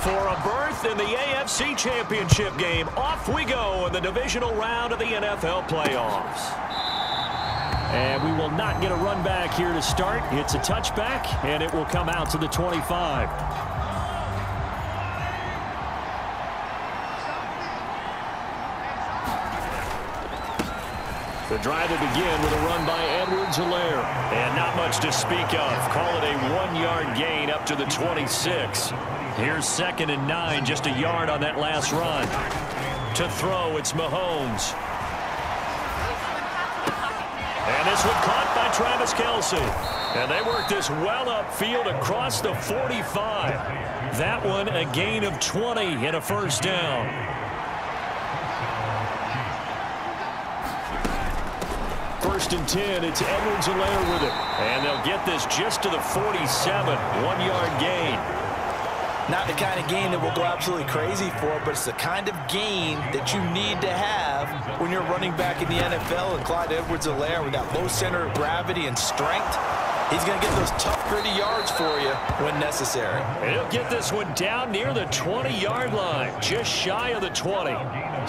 for a berth in the AFC Championship game. Off we go in the divisional round of the NFL playoffs. And we will not get a run back here to start. It's a touchback, and it will come out to the 25. The drive will begin with a run by Edwards-Helaire. And not much to speak of. Call it a 1-yard gain up to the 26. Here's 2nd and 9, just a yard on that last run. To throw, it's Mahomes. And this one caught by Travis Kelce. And they work this well upfield across the 45. That one a gain of 20 and a first down. First and 10, it's Edwards-Helaire with it. And they'll get this just to the 47, 1-yard gain. Not the kind of gain that we'll go absolutely crazy for, but it's the kind of gain that you need to have when you're running back in the NFL. And Clyde Edwards-Helaire, with that low center of gravity and strength, he's going to get those tough, gritty yards for you when necessary. He'll get this one down near the 20-yard line, just shy of the 20.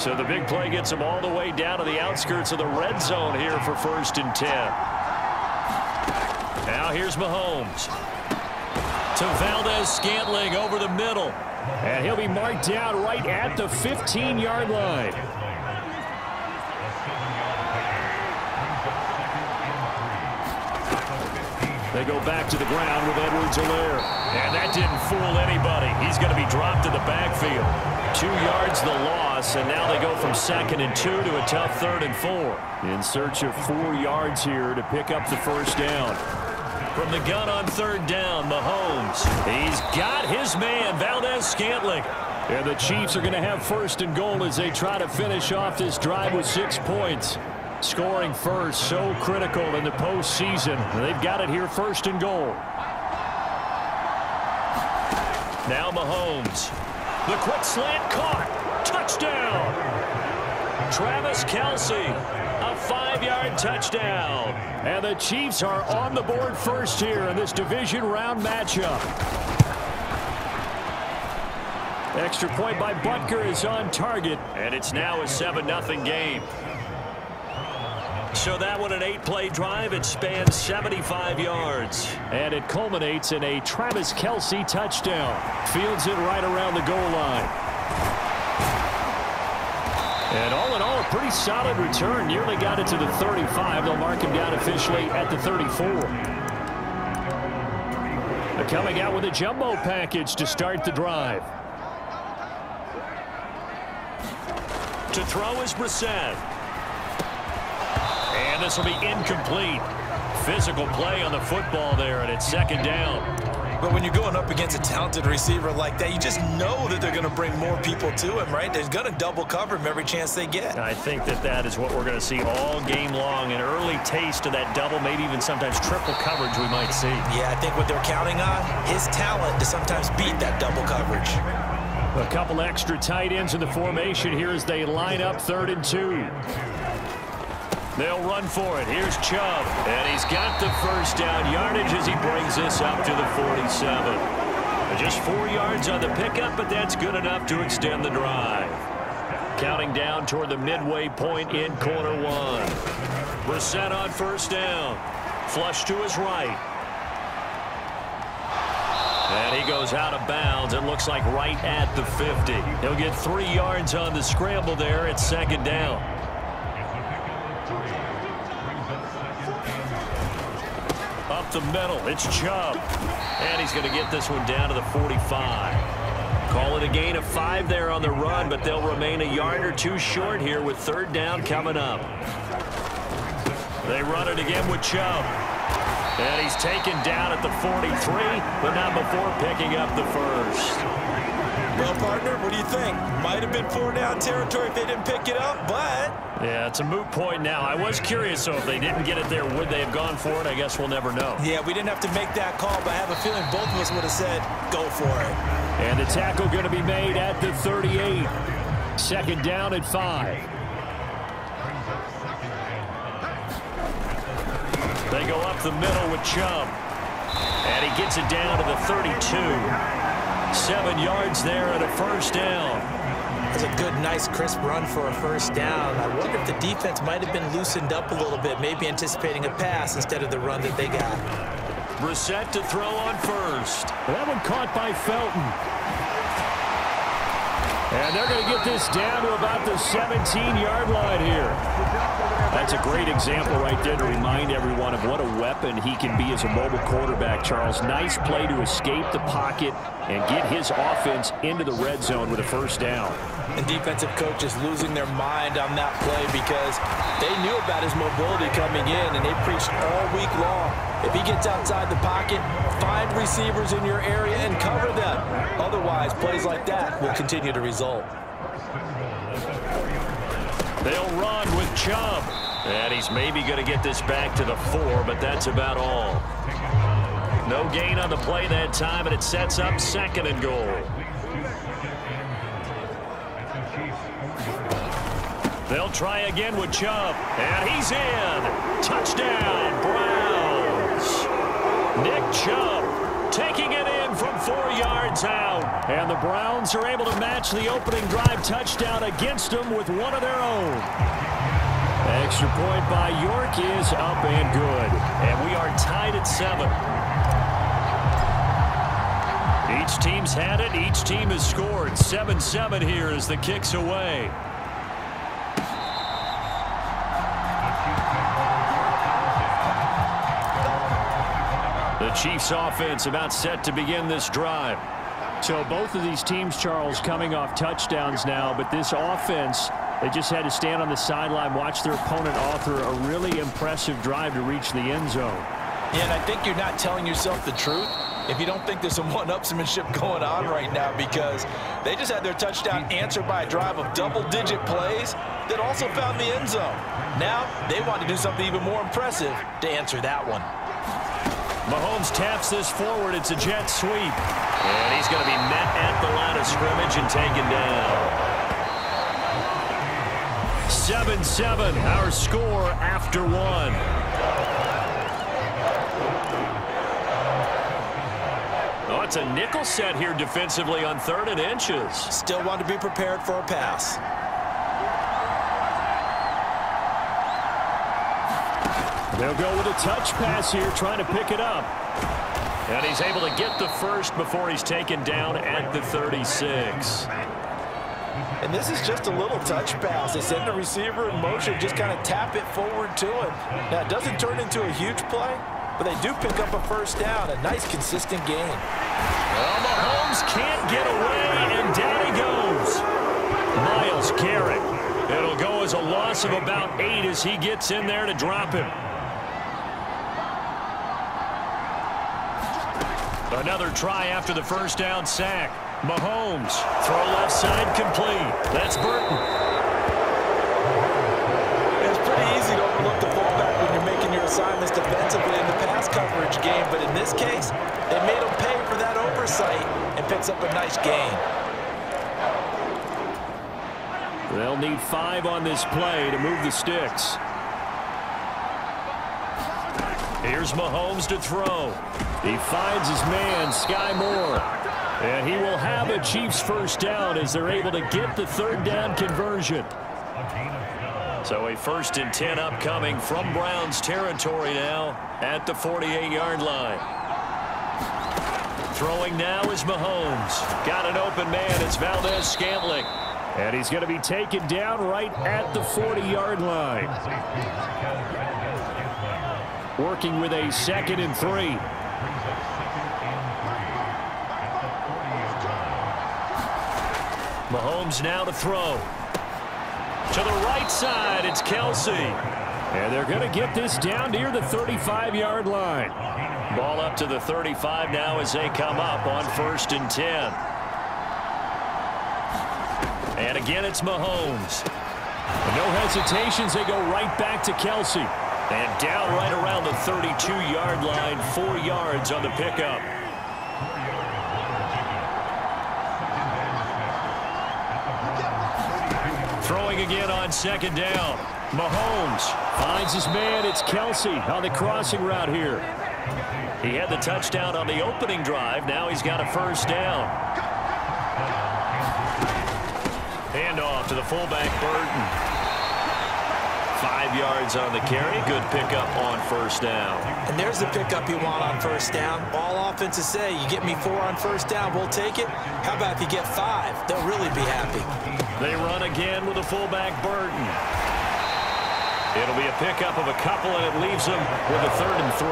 So the big play gets him all the way down to the outskirts of the red zone here for 1st and 10. Now here's Mahomes. To Valdez-Scantling over the middle. And he'll be marked down right at the 15-yard line. They go back to the ground with Edwards-Helaire. And that didn't fool anybody. He's going to be dropped in the backfield. 2 yards the loss, and now they go from 2nd and 2 to a tough 3rd and 4. In search of 4 yards here to pick up the first down. From the gun on 3rd down, Mahomes. He's got his man, Valdez-Scantling. And the Chiefs are going to have 1st and goal as they try to finish off this drive with 6 points. Scoring first, so critical in the postseason. They've got it here, 1st and goal. Now Mahomes. The quick slant caught. Touchdown. Travis Kelce. A 5-yard touchdown. And the Chiefs are on the board first here in this division round matchup. Extra point by Butker is on target. And it's now a 7-0 game. So that one an 8-play drive. It spans 75 yards. And it culminates in a Travis Kelce touchdown. Fields it right around the goal line. And all in all, a pretty solid return. Nearly got it to the 35. They'll mark him down officially at the 34. They're coming out with a jumbo package to start the drive. To throw is Brissett. And this will be incomplete. Physical play on the football there, and it's 2nd down. But when you're going up against a talented receiver like that, you just know that they're going to bring more people to him, right? They're going to double cover him every chance they get. I think that is what we're going to see all game long. An early taste of that double, maybe even sometimes triple coverage we might see. Yeah, I think what they're counting on, his talent to sometimes beat that double coverage. A couple extra tight ends in the formation here as they line up 3rd and 2. They'll run for it. Here's Chubb. And he's got the first down yardage as he brings this up to the 47. Just 4 yards on the pickup, but that's good enough to extend the drive. Counting down toward the midway point in corner 1. Brissett on 1st down. Flush to his right. And he goes out of bounds. It looks like right at the 50. He'll get 3 yards on the scramble there. It's 2nd down. Up the middle, it's Chubb. And he's going to get this one down to the 45. Call it a gain of 5 there on the run, but they'll remain a yard or 2 short here with 3rd down coming up. They run it again with Chubb. And he's taken down at the 43, but not before picking up the first. Well, partner, what do you think? Might have been 4-down territory if they didn't pick it up, but... Yeah, it's a moot point now. I was curious, so if they didn't get it there, would they have gone for it? I guess we'll never know. Yeah, we didn't have to make that call, but I have a feeling both of us would have said, go for it. And the tackle going to be made at the 38. 2nd down at 5. They go up the middle with Chubb. And he gets it down to the 32. 7 yards there and a first down. That's a good, nice, crisp run for a first down. I wonder if the defense might have been loosened up a little bit, maybe anticipating a pass instead of the run that they got. Brissett to throw on first. That one caught by Felton. And they're going to get this down to about the 17-yard line here. That's a great example right there to remind everyone of what a weapon he can be as a mobile quarterback, Charles. Nice play to escape the pocket and get his offense into the red zone with a first down. And defensive coaches losing their mind on that play because they knew about his mobility coming in, and they preached all week long. If he gets outside the pocket, find receivers in your area and cover them. Otherwise, plays like that will continue to result. They'll run with Chubb. And he's maybe going to get this back to the 4, but that's about all. No gain on the play that time, and it sets up 2nd and goal. They'll try again with Chubb. And he's in. Touchdown, Browns. Nick Chubb taking it in from 4 yards out. And the Browns are able to match the opening drive touchdown against them with one of their own. Extra point by York is up and good. And we are tied at 7. Each team's had it. Each team has scored. 7-7 here as the kick's away. The Chiefs offense about set to begin this drive. So both of these teams, Charles, coming off touchdowns now, but this offense, they just had to stand on the sideline, watch their opponent author a really impressive drive to reach the end zone. Yeah, and I think you're not telling yourself the truth if you don't think there's some one-upsmanship going on right now, because they just had their touchdown answered by a drive of double-digit plays that also found the end zone. Now they want to do something even more impressive to answer that one. Mahomes taps this forward. It's a jet sweep. And he's going to be met at the line of scrimmage and taken down. 7-7, our score after 1. Oh, it's a nickel set here defensively on 3rd and inches. Still want to be prepared for a pass. They'll go with a touch pass here, trying to pick it up. And he's able to get the first before he's taken down at the 36. And this is just a little touch pass. They send the receiver in motion, just kind of tap it forward to him. Now, it doesn't turn into a huge play, but they do pick up a first down. A nice, consistent gain. Well, Mahomes can't get away, and down he goes. Myles Garrett. It'll go as a loss of about 8 as he gets in there to drop him. Another try after the first down sack. Mahomes, throw left side complete. That's Burton. It's pretty easy to overlook the fullback when you're making your assignments defensively in the pass coverage game, but in this case, they made him pay for that oversight and picks up a nice gain. They'll need 5 on this play to move the sticks. Here's Mahomes to throw. He finds his man, Sky Moore. And he will have a Chiefs first down as they're able to get the 3rd down conversion. So a 1st and 10 upcoming from Browns territory now at the 48-yard line. Throwing now is Mahomes. Got an open man. It's Valdez-Scantling. And he's going to be taken down right at the 40-yard line. Working with a 2nd and 3. Mahomes now to throw. To the right side, it's Kelsey. And they're going to get this down near the 35-yard line. Ball up to the 35 now as they come up on 1st and 10. And again, it's Mahomes. No hesitations. They go right back to Kelsey. And down right around the 32-yard line, 4 yards on the pickup. Throwing again on 2nd down. Mahomes finds his man. It's Kelsey on the crossing route here. He had the touchdown on the opening drive. Now he's got a first down. Handoff to the fullback, Burton. 5 yards on the carry. Good pickup on first down. And there's the pickup you want on first down. All offenses say, you get me 4 on first down, we'll take it. How about if you get 5? They'll really be happy. They run again with the fullback, Burton. It'll be a pickup of a couple, and it leaves them with a 3rd and 3.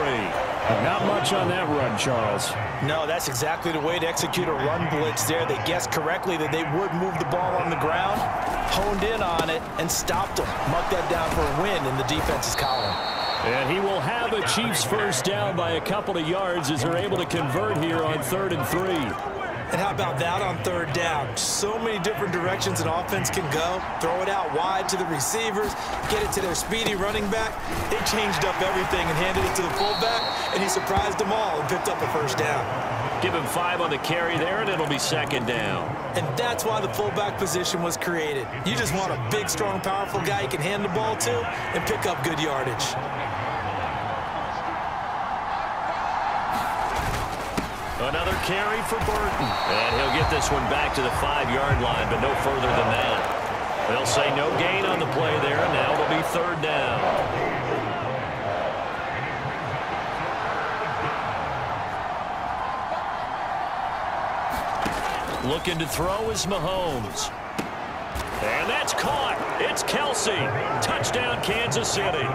Not much on that run, Charles. No, that's exactly the way to execute a run blitz there. They guessed correctly that they would move the ball on the ground, honed in on it, and stopped them. Mark that down for a win in the defense's column. And he will have a Chiefs first down by a couple of yards as they're able to convert here on 3rd and 3. And how about that on 3rd down? So many different directions an offense can go. Throw it out wide to the receivers, get it to their speedy running back. They changed up everything and handed it to the fullback, and he surprised them all and picked up a first down. Give him 5 on the carry there, and it'll be 2nd down. And that's why the fullback position was created. You just want a big, strong, powerful guy you can hand the ball to and pick up good yardage. Another carry for Burton. And he'll get this one back to the 5-yard line, but no further than that. They'll say no gain on the play there, and now it'll be 3rd down. Looking to throw is Mahomes. And that's caught. It's Kelsey. Touchdown, Kansas City.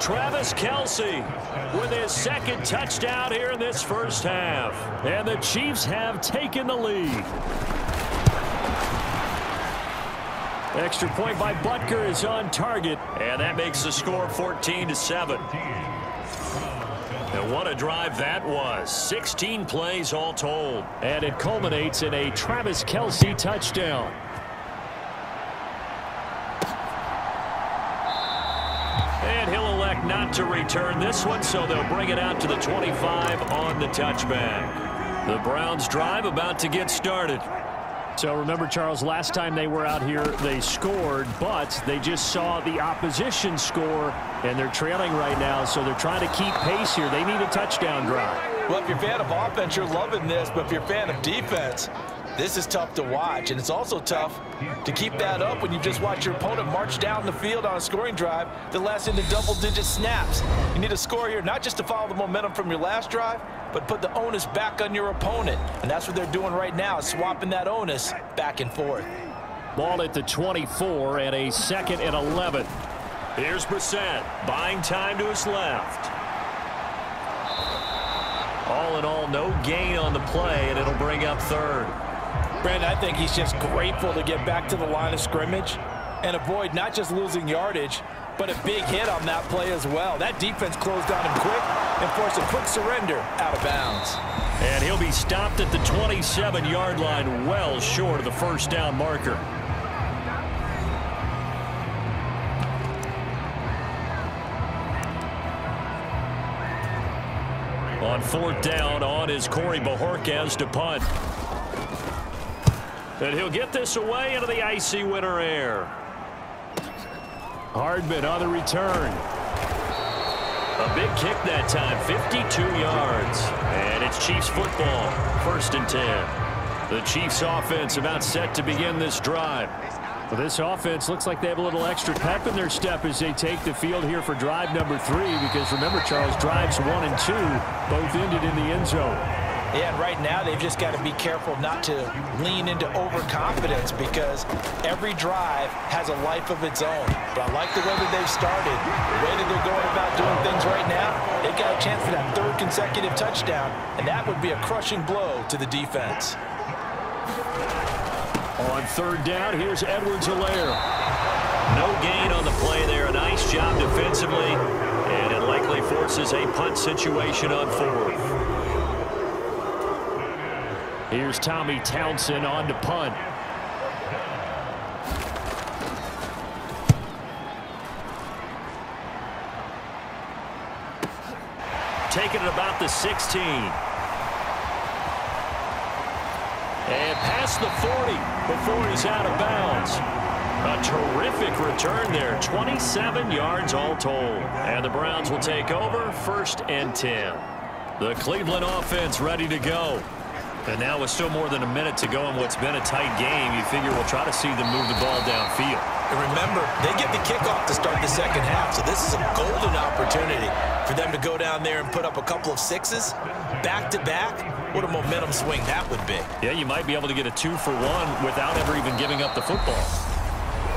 Travis Kelsey with his 2nd touchdown here in this first half. And the Chiefs have taken the lead. Extra point by Butker is on target, and that makes the score 14-7. And what a drive that was. 16 plays all told. And it culminates in a Travis Kelsey touchdown. And he'll elect not to return this one, so they'll bring it out to the 25 on the touchback. The Browns drive about to get started. So remember, Charles, last time they were out here, they scored, but they just saw the opposition score, and they're trailing right now, so they're trying to keep pace here. They need a touchdown drive. Well, if you're a fan of offense, you're loving this, but if you're a fan of defense, this is tough to watch, and it's also tough to keep that up when you just watch your opponent march down the field on a scoring drive that lasts into double-digit snaps. You need a score here, not just to follow the momentum from your last drive, but put the onus back on your opponent. And that's what they're doing right now, swapping that onus back and forth. Ball at the 24 and a 2nd and 11. Here's Brissett, buying time to his left. All in all, no gain on the play, and it'll bring up 3rd. Brandon, I think he's just grateful to get back to the line of scrimmage and avoid not just losing yardage, but a big hit on that play as well. That defense closed on him quick and forced a quick surrender out of bounds. And he'll be stopped at the 27-yard line, well short of the first down marker. On 4th down, on is Corey Bojorquez to punt. And he'll get this away into the icy winter air. Hardman on the return. A big kick that time, 52 yards. And it's Chiefs football, 1st and 10. The Chiefs offense about set to begin this drive. Well, this offense looks like they have a little extra pep in their step as they take the field here for drive number 3, because remember, Charles, drives 1 and 2 both ended in the end zone. Yeah, and right now they've just got to be careful not to lean into overconfidence, because every drive has a life of its own. But I like the way that they've started, the way that they're going about doing things right now. They've got a chance for that 3rd consecutive touchdown, and that would be a crushing blow to the defense. On 3rd down, here's Edwards-Helaire. No gain on the play there. A nice job defensively, and it likely forces a punt situation on 4th. Here's Tommy Townsend on to punt. Taking it about the 16. And past the 40 before he's out of bounds. A terrific return there. 27 yards all told. And the Browns will take over 1st and 10. The Cleveland offense ready to go. And now with still more than a minute to go in what's been a tight game, you figure we'll try to see them move the ball downfield. And remember, they get the kickoff to start the second half, so this is a golden opportunity for them to go down there and put up a couple of sixes back-to-back. What a momentum swing that would be. Yeah, you might be able to get a 2-for-1 without ever even giving up the football.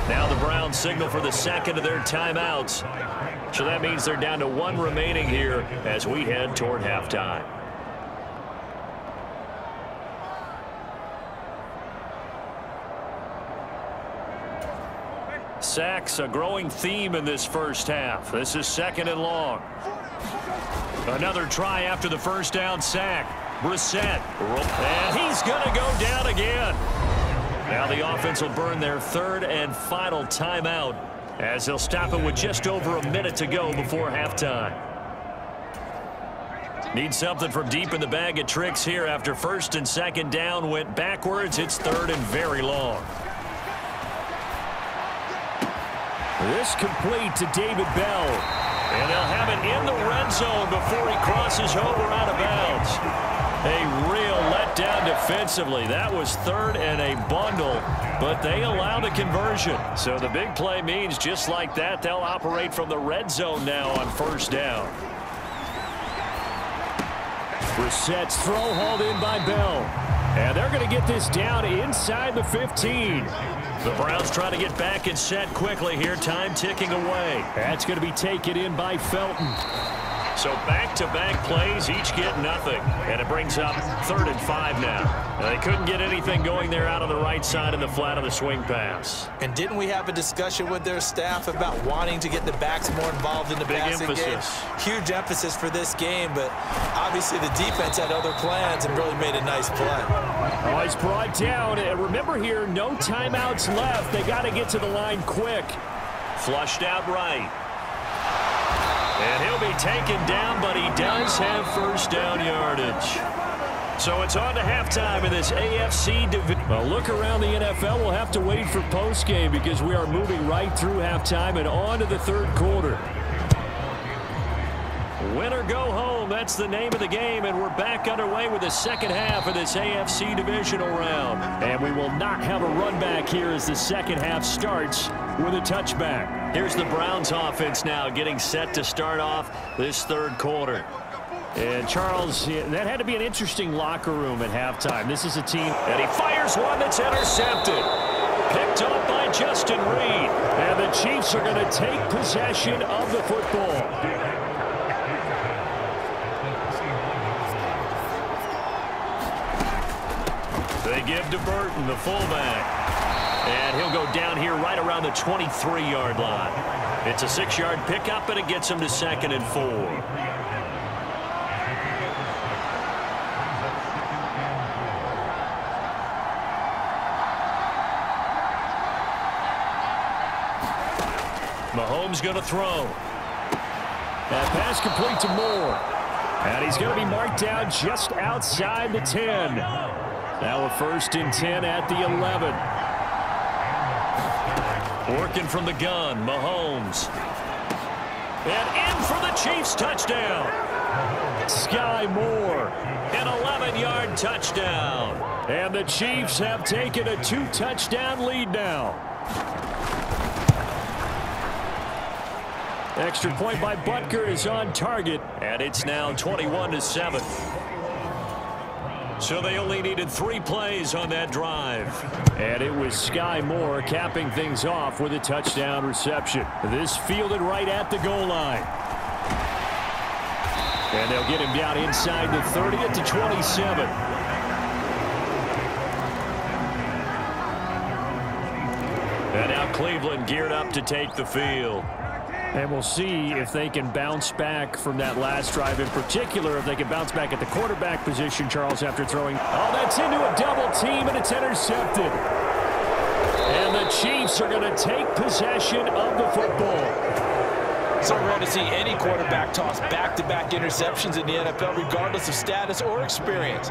Now the Browns signal for the second of their timeouts. So that means they're down to 1 remaining here as we head toward halftime. Sacks, a growing theme in this first half. This is 2nd and long. Another try after the first down sack. Brissett. And he's going to go down again. Now the offense will burn their 3rd and final timeout as they'll stop it with just over a minute to go before halftime. Need something from deep in the bag of tricks here after 1st and 2nd down went backwards. It's 3rd and very long. This complete to David Bell. And they'll have it in the red zone before he crosses over out of bounds. A real letdown defensively. That was 3rd and a bundle, but they allow the conversion. So the big play means just like that, they'll operate from the red zone now on 1st down. Brissett's throw hauled in by Bell. And they're going to get this down inside the 15. The Browns trying to get back and set quickly here. Time ticking away. That's going to be taken in by Felton. So back-to-back plays, each get nothing. And it brings up 3rd and 5 now. They couldn't get anything going there out on the right side in the flat of the swing pass. And didn't we have a discussion with their staff about wanting to get the backs more involved in the passing game? Huge emphasis for this game, but obviously the defense had other plans and really made a nice play. Oh, he's brought down. And remember here, no timeouts left. They got to get to the line quick. Flushed out right. And he'll be taken down, but he does have 1st down yardage. So it's on to halftime in this AFC division. Well, look around the NFL. We'll have to wait for postgame because we are moving right through halftime and on to the 3rd quarter. Win or go home, that's the name of the game, and we're back underway with the second half of this AFC Divisional round. And we will not have a run back here as the second half starts with a touchback. Here's the Browns offense now getting set to start off this 3rd quarter. And Charles, that had to be an interesting locker room at halftime. This is a team, and he fires one that's intercepted. Picked up by Justin Reed. And the Chiefs are going to take possession of the football. They give to Burton, the fullback. And he'll go down here right around the 23-yard line. It's a 6-yard pickup, and it gets him to 2nd and 4. Mahomes going to throw. That pass complete to Moore. And he's going to be marked down just outside the 10. Now a 1st and 10 at the 11. Working from the gun, Mahomes. And in for the Chiefs touchdown. Sky Moore. An 11-yard touchdown. And the Chiefs have taken a 2-touchdown lead now. Extra point by Butker is on target. And it's now 21-7. So they only needed 3 plays on that drive. And it was Sky Moore capping things off with a touchdown reception. This fielded right at the goal line. And they'll get him down inside the 30 at the 27. And now Cleveland geared up to take the field. And we'll see if they can bounce back from that last drive, in particular if they can bounce back at the quarterback position, Charles, after throwing. Oh, that's into a double team, and it's intercepted. And the Chiefs are going to take possession of the football. So rare to see any quarterback toss back-to-back interceptions in the NFL, regardless of status or experience.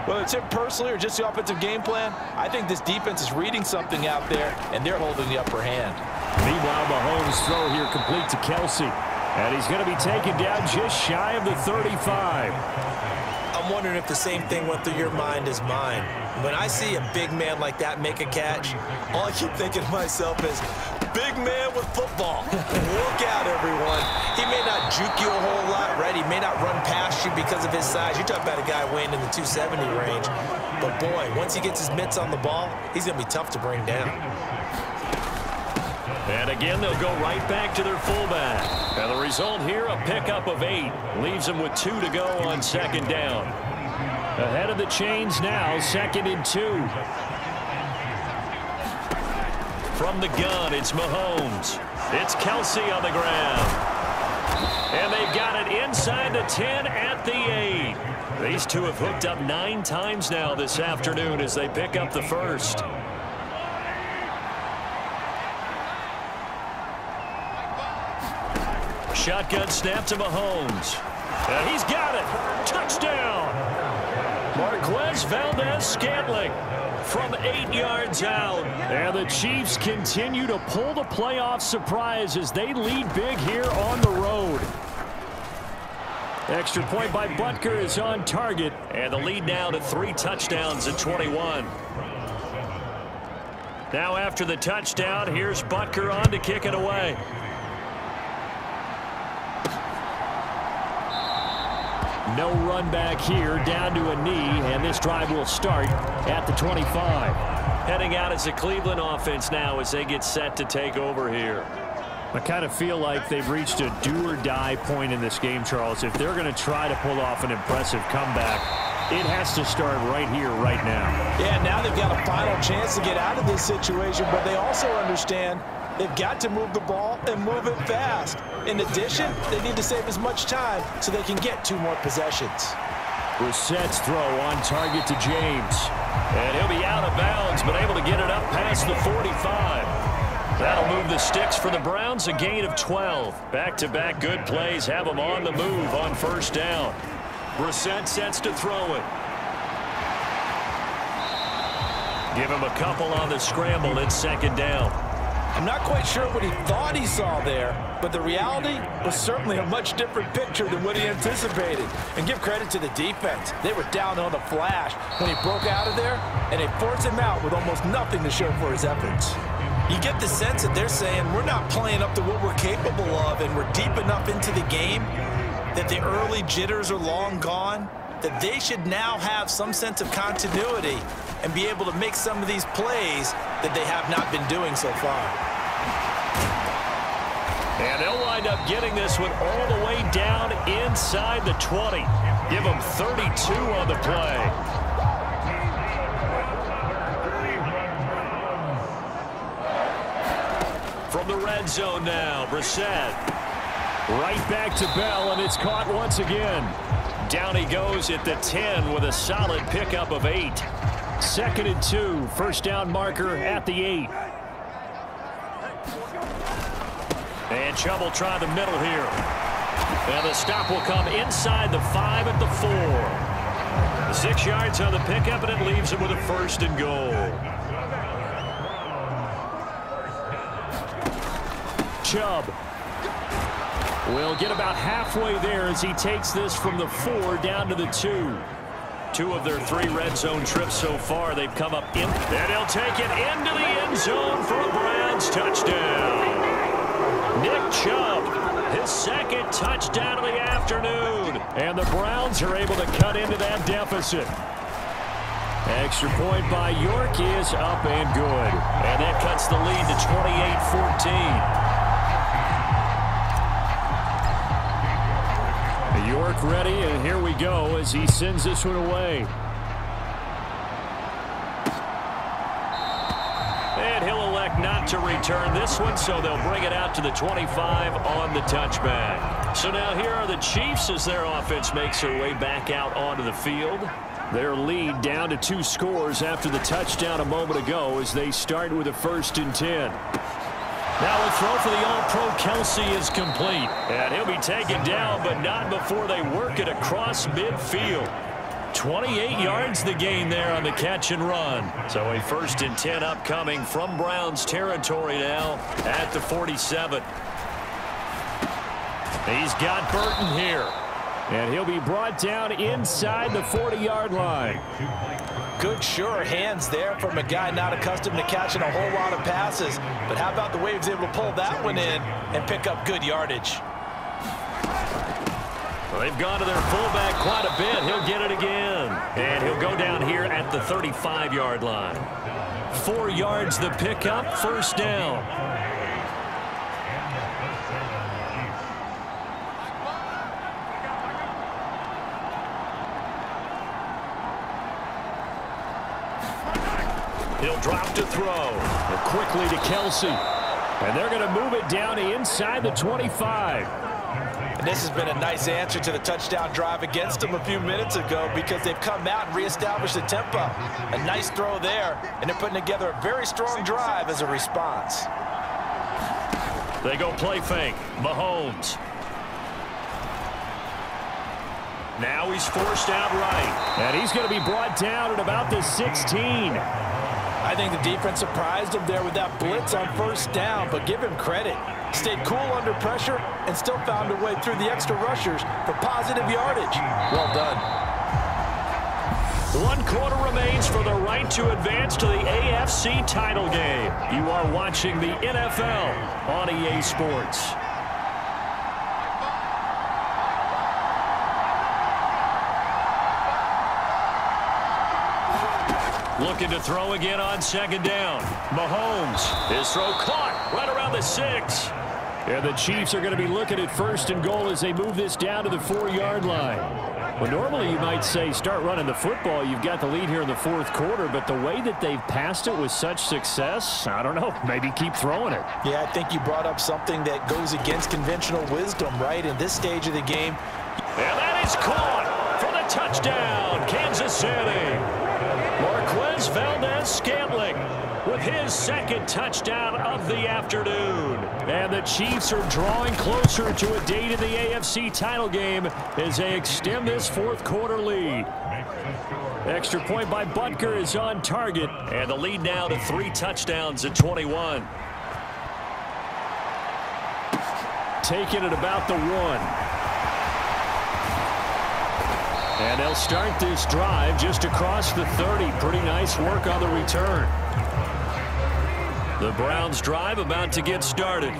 Whether it's him personally or just the offensive game plan, I think this defense is reading something out there, and they're holding the upper hand. Meanwhile, Mahomes' throw here complete to Kelsey. And he's going to be taken down just shy of the 35. I'm wondering if the same thing went through your mind as mine. When I see a big man like that make a catch, all I keep thinking to myself is, big man with football. Look out, everyone. He may not juke you a whole lot, right? He may not run past you because of his size. You're talking about a guy weighing in the 270 range. But, boy, once he gets his mitts on the ball, he's going to be tough to bring down. And again, they'll go right back to their fullback. And the result here, a pickup of 8. Leaves them with 2 to go on second down. Ahead of the chains now, 2nd and 2. From the gun, it's Mahomes. It's Kelsey on the ground. And they've got it inside the 10 at the 8. These two have hooked up 9 times now this afternoon as they pick up the first. Shotgun snap to Mahomes. And he's got it. Touchdown. Marquez Valdez-Scantling from 8 yards out. And the Chiefs continue to pull the playoff surprise as they lead big here on the road. Extra point by Butker is on target. And the lead now to 3 touchdowns at 21. Now after the touchdown, here's Butker on to kick it away. No run back here, down to a knee, and this drive will start at the 25. Heading out as a Cleveland offense now as they get set to take over here. I kind of feel like they've reached a do-or-die point in this game, Charles. If they're going to try to pull off an impressive comeback, it has to start right here, right now. Yeah, now they've got a final chance to get out of this situation, but they also understand they've got to move the ball and move it fast. In addition, they need to save as much time so they can get 2 more possessions. Brissett's throw on target to James. And he'll be out of bounds, but able to get it up past the 45. That'll move the sticks for the Browns, a gain of 12. Back-to-back good plays have them on the move on first down. Brissett sets to throw it. Give him a couple on the scramble. It's second down. I'm not quite sure what he thought he saw there, but the reality was certainly a much different picture than what he anticipated. And give credit to the defense. They were down on the flash when he broke out of there, and they forced him out with almost nothing to show for his efforts. You get the sense that they're saying we're not playing up to what we're capable of, and we're deep enough into the game that the early jitters are long gone, that they should now have some sense of continuity and be able to make some of these plays that they have not been doing so far. And they'll wind up getting this one all the way down inside the 20. Give them 32 on the play. From the red zone now, Brissett. Right back to Bell, and it's caught once again. Down he goes at the 10 with a solid pickup of 8. 2nd and 2, first down marker at the 8. And Chubb will try the middle here. And the stop will come inside the 5 at the 4. 6 yards on the pickup, and it leaves him with a 1st and goal. Chubb will get about halfway there as he takes this from the 4 down to the 2. 2 of their 3 red zone trips so far. They've come up in. And he'll take it into the end zone for a Browns touchdown. Nick Chubb, his 2nd touchdown of the afternoon. And the Browns are able to cut into that deficit. Extra point by York is up and good. And that cuts the lead to 28-14. York ready, and here we go as he sends this one away. And he'll elect not to return this one, so they'll bring it out to the 25 on the touchback. So now here are the Chiefs as their offense makes their way back out onto the field. Their lead down to 2 scores after the touchdown a moment ago as they start with a 1st and 10. Now a throw for the All-Pro Kelsey is complete. And he'll be taken down, but not before they work it across midfield. 28 yards the gain there on the catch and run. So a 1st and 10 upcoming from Browns territory now at the 47. He's got Burton here. And he'll be brought down inside the 40-yard line. Good, sure hands there from a guy not accustomed to catching a whole lot of passes. But how about the way he was able to pull that one in and pick up good yardage? Well, they've gone to their fullback quite a bit. He'll get it again. And he'll go down here at the 35-yard line. 4 yards the pickup, 1st down. He'll drop to throw. And quickly to Kelsey. And they're going to move it down to inside the 25. And this has been a nice answer to the touchdown drive against them a few minutes ago because they've come out and reestablished the tempo. A nice throw there, and they're putting together a very strong drive as a response. They go play fake. Mahomes. Now he's forced out right. And he's going to be brought down at about the 16. I think the defense surprised him there with that blitz on 1st down, but give him credit. Stayed cool under pressure and still found a way through the extra rushers for positive yardage. Well done. 1 quarter remains for the right to advance to the AFC title game. You are watching the NFL on EA Sports. Looking to throw again on 2nd down. Mahomes. His throw caught right around the 6. And the Chiefs are going to be looking at 1st and goal as they move this down to the 4-yard line. Well, normally you might say start running the football. You've got the lead here in the 4th quarter, but the way that they've passed it with such success, I don't know, maybe keep throwing it. Yeah, I think you brought up something that goes against conventional wisdom, right, in this stage of the game. And that is caught for the touchdown, Kansas City. Marquez Valdez-Scantling with his 2nd touchdown of the afternoon. And the Chiefs are drawing closer to a date in the AFC title game as they extend this 4th quarter lead. Extra point by Butker is on target. And the lead now to 3 touchdowns at 21. Taking it about the 1. And they'll start this drive just across the 30. Pretty nice work on the return. The Browns drive about to get started.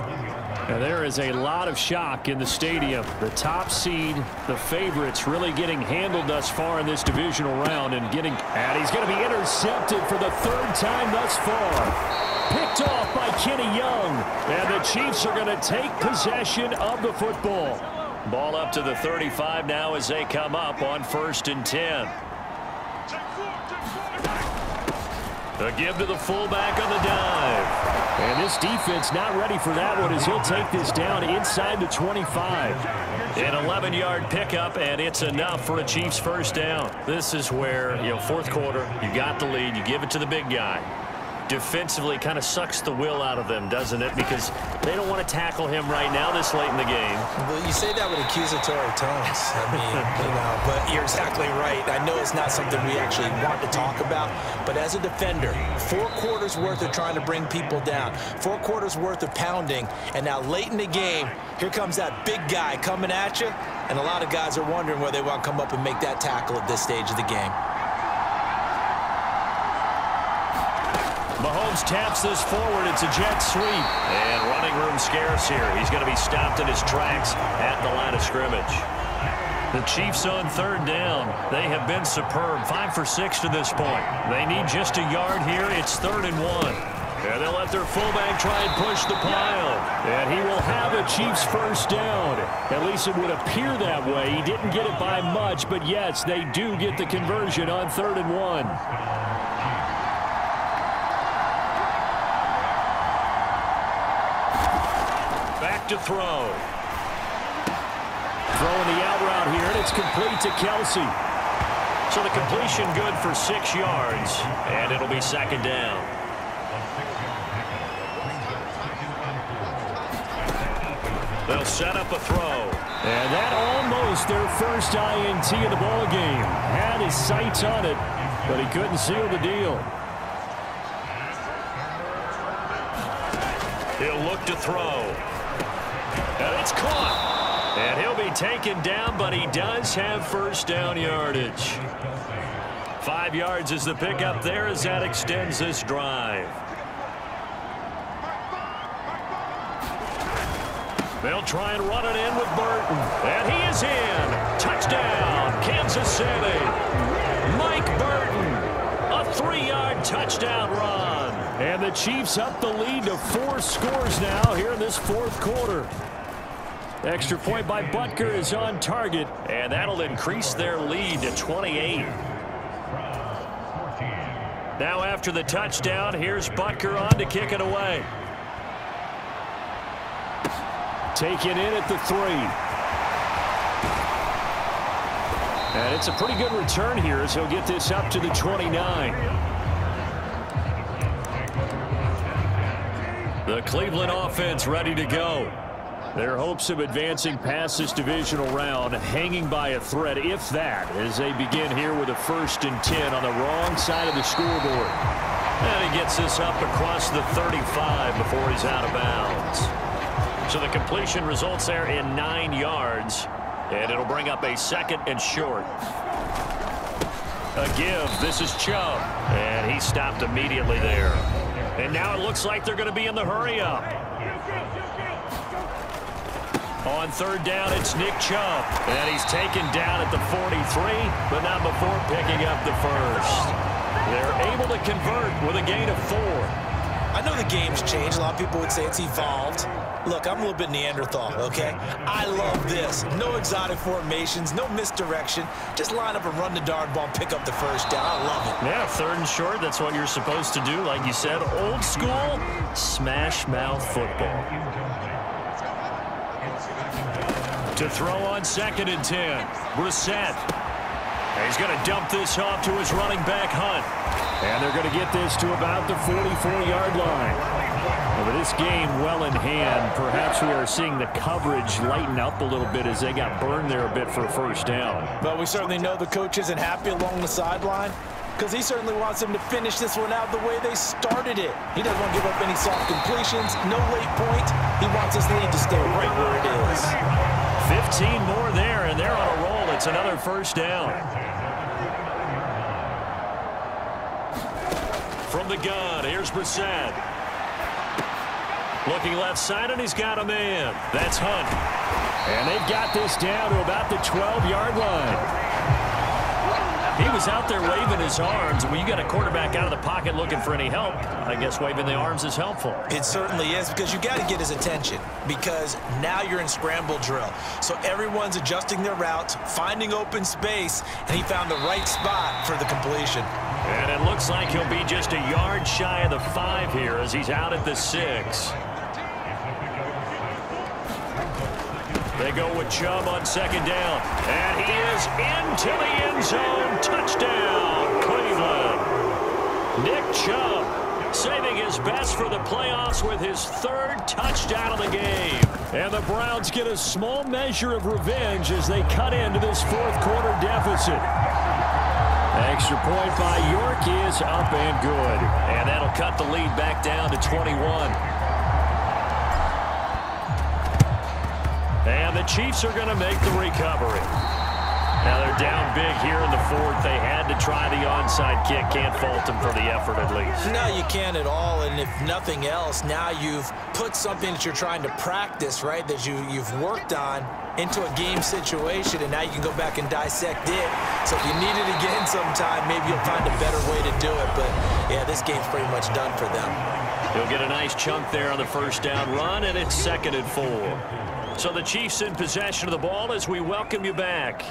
And there is a lot of shock in the stadium. The top seed, the favorites, really getting handled thus far in this divisional round and he's going to be intercepted for the 3rd time thus far. Picked off by Kenny Young. And the Chiefs are going to take possession of the football. Ball up to the 35 now as they come up on 1st and 10. A give to the fullback on the dive. And this defense not ready for that one as he'll take this down inside the 25. An 11-yard pickup, and it's enough for a Chiefs 1st down. This is where, 4th quarter, you got the lead, you give it to the big guy. Defensively kind of sucks the will out of them, doesn't it? Because they don't want to tackle him right now this late in the game. Well, you say that with accusatory tones. I mean, but you're exactly right. I know it's not something we actually want to talk about, but as a defender, 4 quarters worth of trying to bring people down, 4 quarters worth of pounding, and now late in the game, here comes that big guy coming at you, and a lot of guys are wondering whether they want to come up and make that tackle at this stage of the game. Mahomes taps this forward. It's a jet sweep. And running room scarce here. He's going to be stopped in his tracks at the line of scrimmage. The Chiefs on 3rd down. They have been superb. 5 for 6 to this point. They need just a yard here. It's 3rd and 1. And they'll let their fullback try and push the pile. And he will have a Chiefs 1st down. At least it would appear that way. He didn't get it by much, but yes, they do get the conversion on 3rd and 1. To throw. Throwing the out route here, and it's complete to Kelsey. So the completion good for 6 yards, and it'll be 2nd down. They'll set up a throw. And that almost their first INT of the ball game. Had his sights on it, but he couldn't seal the deal. He'll look to throw. And it's caught. And he'll be taken down, but he does have first down yardage. 5 yards is the pickup there as that extends this drive. They'll try and run it in with Burton. And he is in. Touchdown, Kansas City. Mike Burton, a 3-yard touchdown run. And the Chiefs up the lead to 4 scores now here in this fourth quarter. Extra point by Butker is on target, and that'll increase their lead to 28. Now after the touchdown, here's Butker on to kick it away. Taken in at the 3. And it's a pretty good return here as he'll get this up to the 29. The Cleveland offense ready to go. Their hopes of advancing past this divisional round hanging by a thread, if that, as they begin here with a 1st and 10 on the wrong side of the scoreboard. And he gets this up across the 35 before he's out of bounds. So the completion results there in 9 yards, and it'll bring up a 2nd and short. A give. This is Chubb, and he stopped immediately there. And now it looks like they're going to be in the hurry-up. On 3rd down, it's Nick Chubb. And he's taken down at the 43, but not before picking up the first. They're able to convert with a gain of 4. I know the game's changed. A lot of people would say it's evolved. Look, I'm a little bit Neanderthal, okay? I love this. No exotic formations, no misdirection. Just line up and run the darn ball and pick up the first down. I love it. Yeah, 3rd and short, that's what you're supposed to do. Like you said, old school, smash mouth football. To throw on 2nd and 10, Brissett. He's going to dump this off to his running back, Hunt. And they're going to get this to about the 44-yard line. Well, with this game well in hand, perhaps we are seeing the coverage lighten up a little bit as they got burned there a bit for a 1st down. But we certainly know the coach isn't happy along the sideline because he certainly wants them to finish this one out the way they started it. He doesn't want to give up any soft completions, no late point. He wants his lead to stay right where it is. 15 more there, and they're on a roll. It's another 1st down. From the gun, here's Brissett. Looking left side, and he's got a man. That's Hunt. And they've got this down to about the 12-yard line. He was out there waving his arms. When you got a quarterback out of the pocket looking for any help, I guess waving the arms is helpful. It certainly is, because you got to get his attention, because now you're in scramble drill. So everyone's adjusting their routes, finding open space, and he found the right spot for the completion. And it looks like he'll be just a yard shy of the 5 here as he's out at the 6. They go with Chubb on 2nd down. And he is into the end zone. Touchdown, Cleveland. Nick Chubb saving his best for the playoffs with his 3rd touchdown of the game. And the Browns get a small measure of revenge as they cut into this 4th quarter deficit. Extra point by York is up and good. And that'll cut the lead back down to 21. And the Chiefs are going to make the recovery. Now they're down big here in the 4th. They had to try the onside kick. Can't fault them for the effort at least. No, you can't at all. And if nothing else, now you've put something that you're trying to practice, right, that you've worked on into a game situation, and now you can go back and dissect it. So if you need it again sometime, maybe you'll find a better way to do it. But, yeah, this game's pretty much done for them. He'll get a nice chunk there on the 1st down run, and it's 2nd and 4. So the Chiefs in possession of the ball as we welcome you back.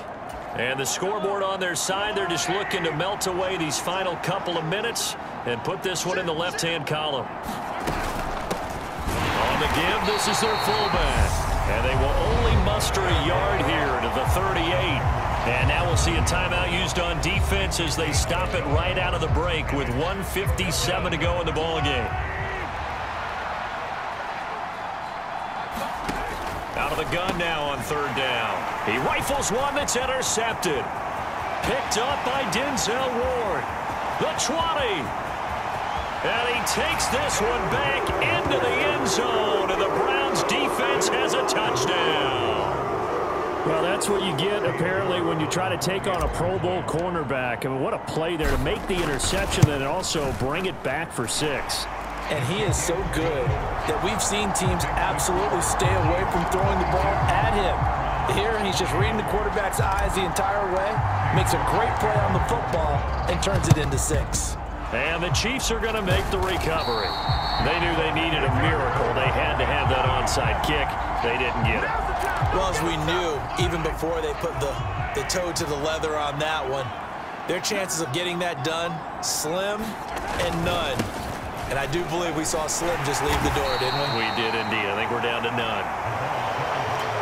And the scoreboard on their side, they're just looking to melt away these final couple of minutes and put this one in the left-hand column. On the give, this is their fullback. And they will only muster a yard here to the 38. And now we'll see a timeout used on defense as they stop it right out of the break with 1:57 to go in the ballgame. Out out of the gun now on third down. He rifles one that's intercepted. Picked up by Denzel Ward. The 20. And he takes this one back into the end zone, and the Browns defense has a touchdown. Well, that's what you get, apparently, when you try to take on a Pro Bowl cornerback. I mean, what a play there to make the interception and also bring it back for 6. And he is so good that we've seen teams absolutely stay away from throwing the ball at him. Here, he's just reading the quarterback's eyes the entire way, makes a great play on the football, and turns it into 6. And the Chiefs are going to make the recovery. They knew they needed a miracle. They had to have that onside kick. They didn't get it. Well, as we knew, even before they put the toe to the leather on that one, their chances of getting that done, slim and none. And I do believe we saw Slim just leave the door, didn't we? We did indeed. I think we're down to none.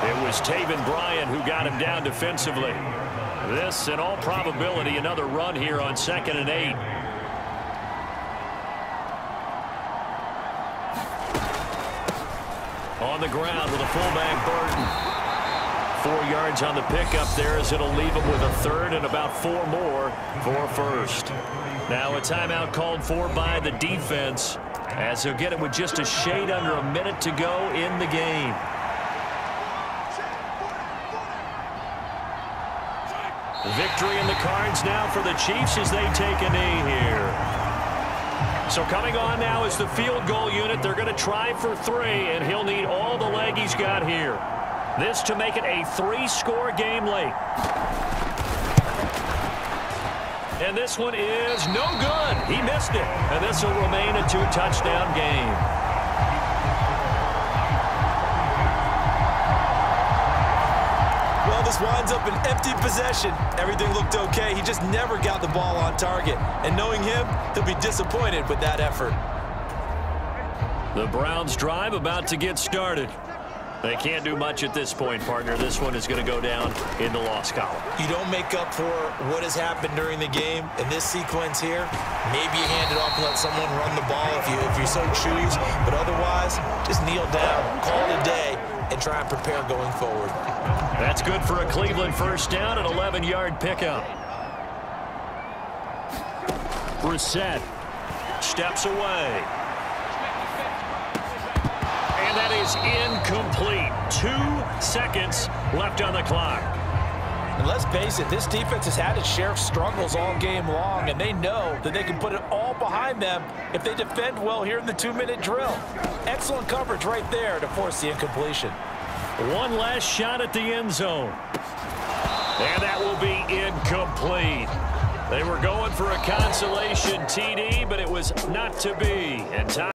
It was Taven Bryan who got him down defensively. This, in all probability, another run here on 2nd and 8. On the ground with a fullback Burton. 4 yards on the pickup there as it'll leave him with a third and about 4 more for first. Now a timeout called for by the defense as he'll get it with just a shade under a minute to go in the game. Victory in the cards now for the Chiefs as they take a knee here. So coming on now is the field goal unit. They're going to try for 3, and he'll need all the leg he's got here. This to make it a 3-score game late. And this one is no good. He missed it. And this will remain a 2-touchdown game. Well, this winds up an empty possession. Everything looked okay. He just never got the ball on target. And knowing him, he'll be disappointed with that effort. The Browns drive about to get started. They can't do much at this point, partner. This one is going to go down in the loss column. You don't make up for what has happened during the game. In this sequence here, maybe you hand it off and let someone run the ball if you so choose. But otherwise, just kneel down, call it a day, and try and prepare going forward. That's good for a Cleveland first down, an 11-yard pickup. Brissett steps away. And that is incomplete. 2 seconds left on the clock. And let's face it, this defense has had its share of struggles all game long, and they know that they can put it all behind them if they defend well here in the 2-minute drill. Excellent coverage right there to force the incompletion. One last shot at the end zone. And that will be incomplete. They were going for a consolation TD, but it was not to be. And time